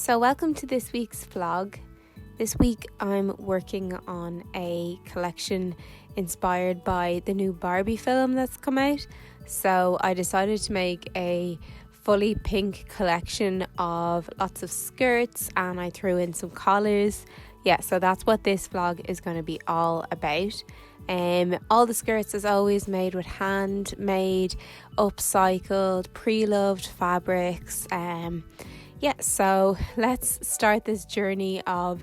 So welcome to this week's vlog. This week I'm working on a collection inspired by the new Barbie film that's come out. So I decided to make a fully pink collection of lots of skirts, and I threw in some collars. Yeah, so that's what this vlog is going to be all about. All the skirts, as always, made with handmade, upcycled, pre-loved fabrics. So let's start this journey of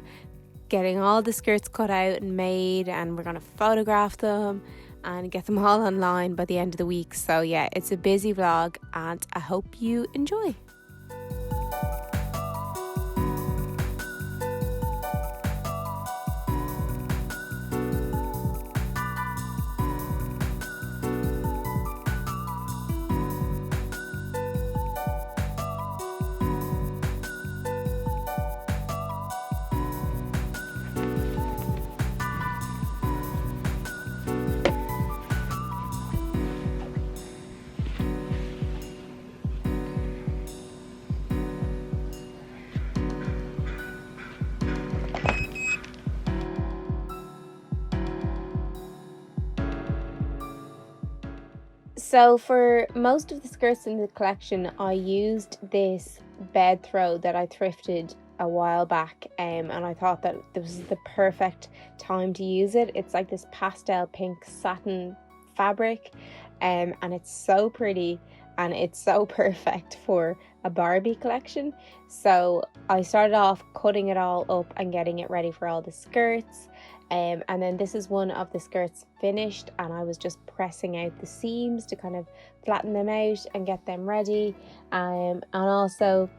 getting all the skirts cut out and made, and we're going to photograph them and get them all online by the end of the week. So yeah, it's a busy vlog and I hope you enjoy. So for most of the skirts in the collection, I used this bed throw that I thrifted a while back, and I thought that this was the perfect time to use it. It's like this pastel pink satin fabric, and it's so pretty and it's so perfect for a Barbie collection. So I started off cutting it all up and getting it ready for all the skirts. And then this is one of the skirts finished, and I was just pressing out the seams to kind of flatten them out and get them ready. And also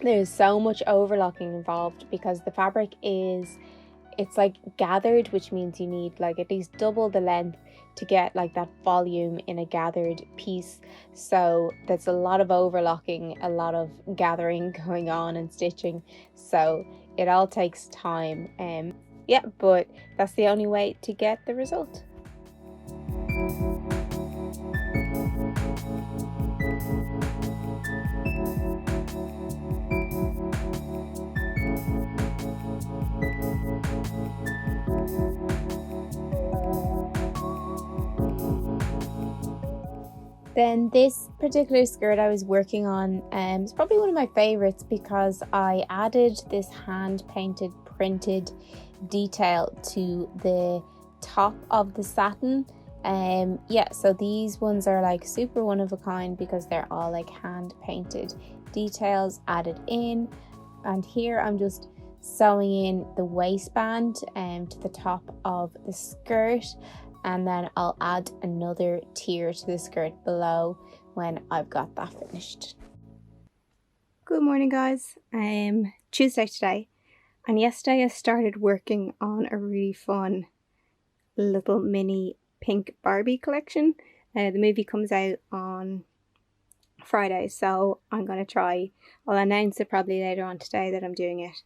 there's so much overlocking involved because the fabric it's like gathered, which means you need like at least double the length to get like that volume in a gathered piece. So there's a lot of overlocking, a lot of gathering going on and stitching. So it all takes time. Yeah, but that's the only way to get the result. Then this particular skirt I was working on is probably one of my favorites because I added this hand-painted printed detail to the top of the satin. So these ones are like super one of a kind because they're all like hand painted details added in, and here I'm just sewing in the waistband to the top of the skirt, and then I'll add another tier to the skirt below when I've got that finished. Good morning, guys. Tuesday today. And yesterday I started working on a really fun little mini pink Barbie collection. The movie comes out on Friday, so I'm going to try. I'll announce it probably later on today that I'm doing it.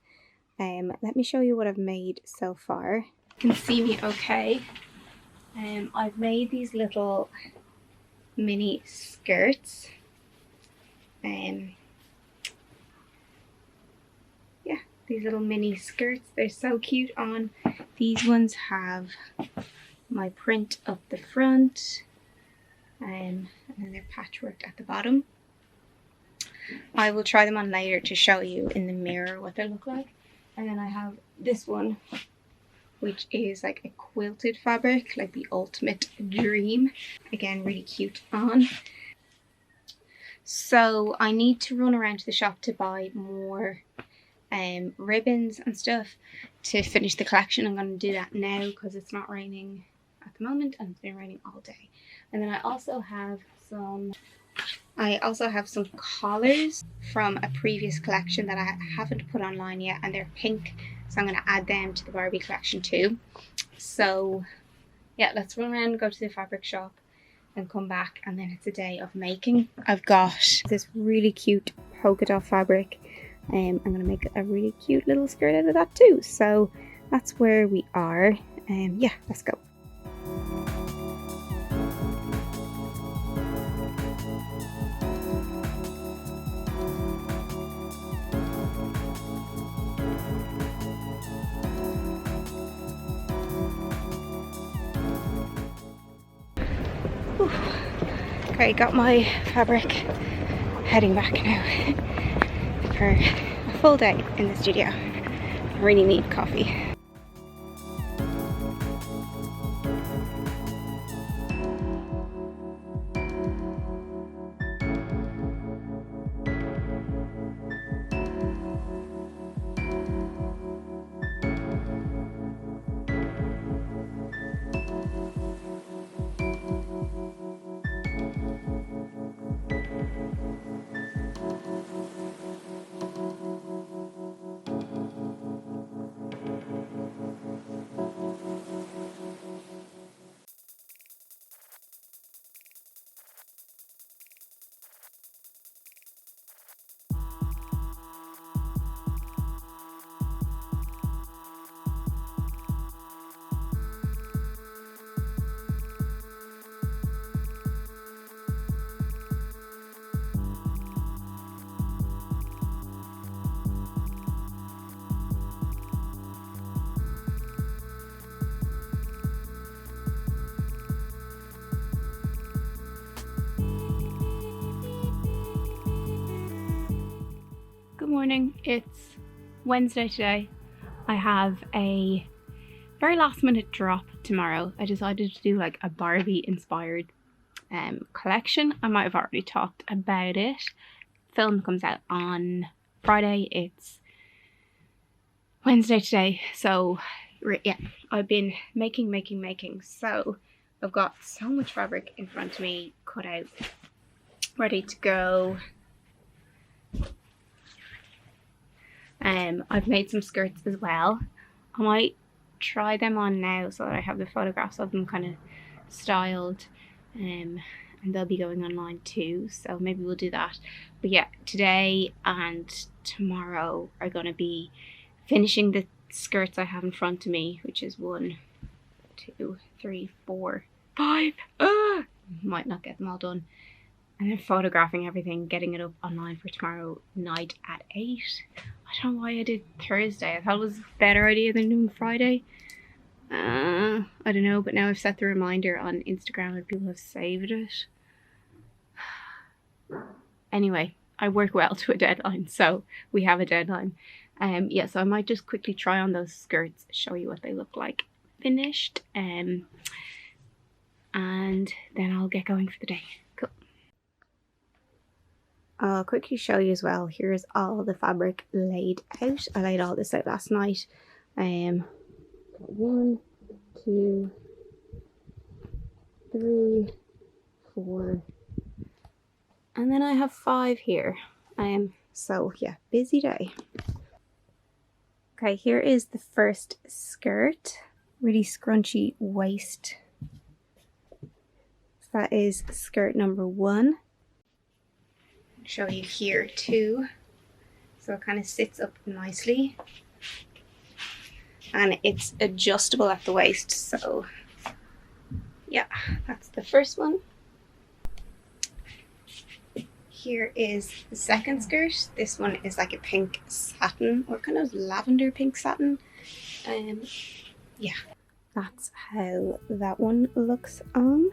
Let me show you what I've made so far. You can see me okay. I've made these little mini skirts. These little mini skirts, they're so cute on. These ones have my print up the front, and then they're patchworked at the bottom. I will try them on later to show you in the mirror what they look like. And then I have this one, which is like a quilted fabric, like the ultimate dream. Again, really cute on. So I need to run around to the shop to buy more ribbons and stuff to finish the collection. I'm going to do that now because it's not raining at the moment and it's been raining all day. And then I also have some collars from a previous collection that I haven't put online yet, and they're pink, so I'm going to add them to the Barbie collection too. So yeah, let's run around and go to the fabric shop and come back, and then it's a day of making. I've got this really cute polka dot fabric. I'm going to make a really cute little skirt out of that too. So that's where we are. Yeah, let's go. Okay, got my fabric. Heading back now for a full day in the studio. I really need coffee. Good morning, it's Wednesday today. I have a very last minute drop tomorrow. I decided to do like a Barbie inspired collection. I might have already talked about it. Film comes out on Friday. It's Wednesday today, so yeah, I've been making. So I've got so much fabric in front of me, cut out, ready to go. I've made some skirts as well. I might try them on now so that I have the photographs of them kind of styled, and they'll be going online too, so maybe we'll do that. But yeah, today and tomorrow are going to be finishing the skirts I have in front of me, which is 1, 2, 3, 4, 5. Might not get them all done. And then photographing everything, getting it up online for tomorrow night at 8. I don't know why I did Thursday. I thought it was a better idea than doing Friday. I don't know, but now I've set the reminder on Instagram and people have saved it. Anyway, I work well to a deadline, so we have a deadline. Yeah, so I might just quickly try on those skirts, show you what they look like finished, and then I'll get going for the day. Cool. I'll quickly show you as well. Here's all the fabric laid out. I laid all this out last night. 1, 2, 3, 4, and then I have 5 here. So yeah, busy day. Okay, here is the first skirt. Really scrunchy waist. So that is skirt number 1. Show you here too. So it kind of sits up nicely. And it's adjustable at the waist, so yeah, that's the first one. Here is the second skirt. This one is like a pink satin, or kind of lavender pink satin. Yeah, that's how that one looks on.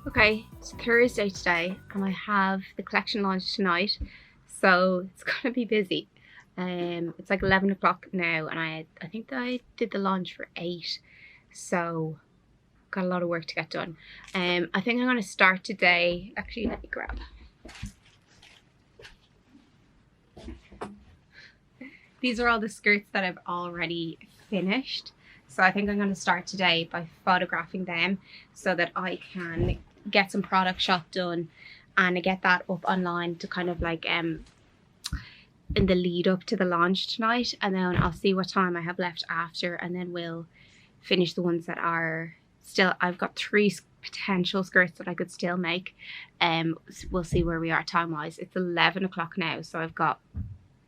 Okay, it's Thursday today and I have the collection launch tonight, so it's gonna be busy. It's like 11 o'clock now, and I think that I did the launch for 8, so got a lot of work to get done. I think I'm going to start today. Actually, let me grab. These are all the skirts that I've already finished. So I think I'm going to start today by photographing them so that I can get some product shot done and get that up online to kind of like in the lead up to the launch tonight. And then I'll see what time I have left after, and then we'll finish the ones that are still. I've got 3 potential skirts that I could still make. We'll see where we are time wise. It's 11 o'clock now, so I've got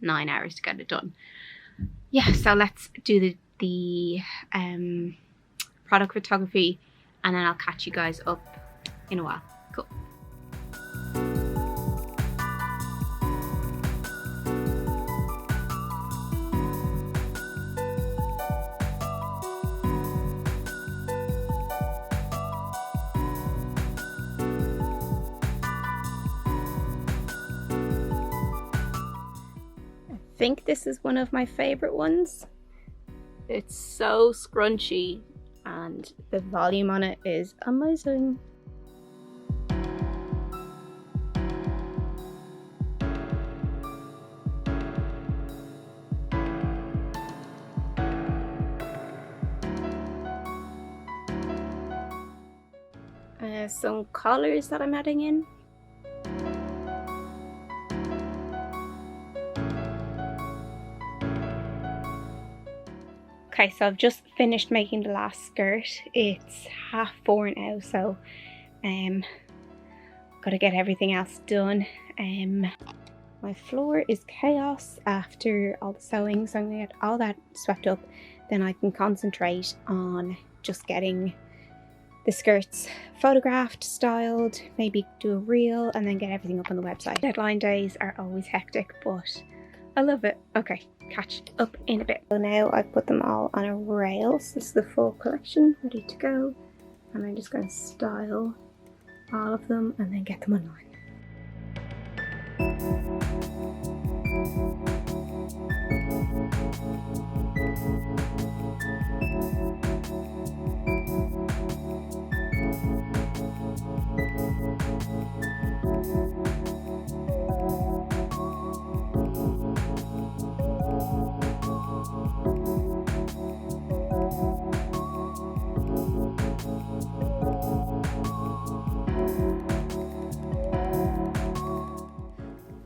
9 hours to get it done. Yeah, so let's do the product photography, and then I'll catch you guys up in a while. Cool. I think this is one of my favorite ones. It's so scrunchy and the volume on it is amazing. Some collars that I'm adding in. Okay, so I've just finished making the last skirt. It's 4:30 now, so gotta get everything else done. My floor is chaos after all the sewing, so I'm gonna get all that swept up. Then I can concentrate on just getting the skirts photographed, styled, maybe do a reel, and then get everything up on the website. Deadline days are always hectic, but I love it. Okay, catch up in a bit. So now I've put them all on a rail. So this is the full collection ready to go, and I'm just going to style all of them and then get them online.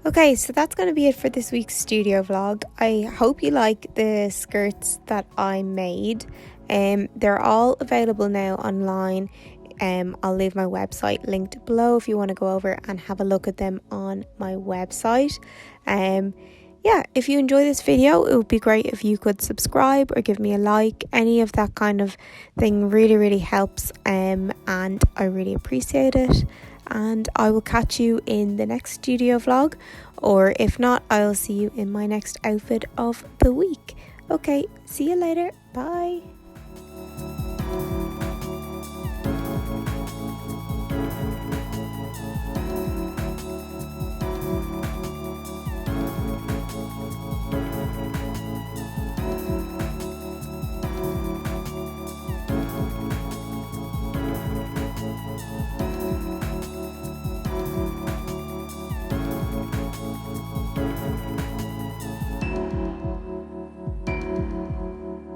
Okay, so that's going to be it for this week's studio vlog. I hope you like the skirts that I made. They're all available now online. I'll leave my website linked below if you want to go over and have a look at them on my website. Yeah, if you enjoy this video, it would be great if you could subscribe or give me a like. Any of that kind of thing really helps, and I really appreciate it. And I will catch you in the next studio vlog, or if not, I'll see you in my next outfit of the week. Okay, see you later. Bye.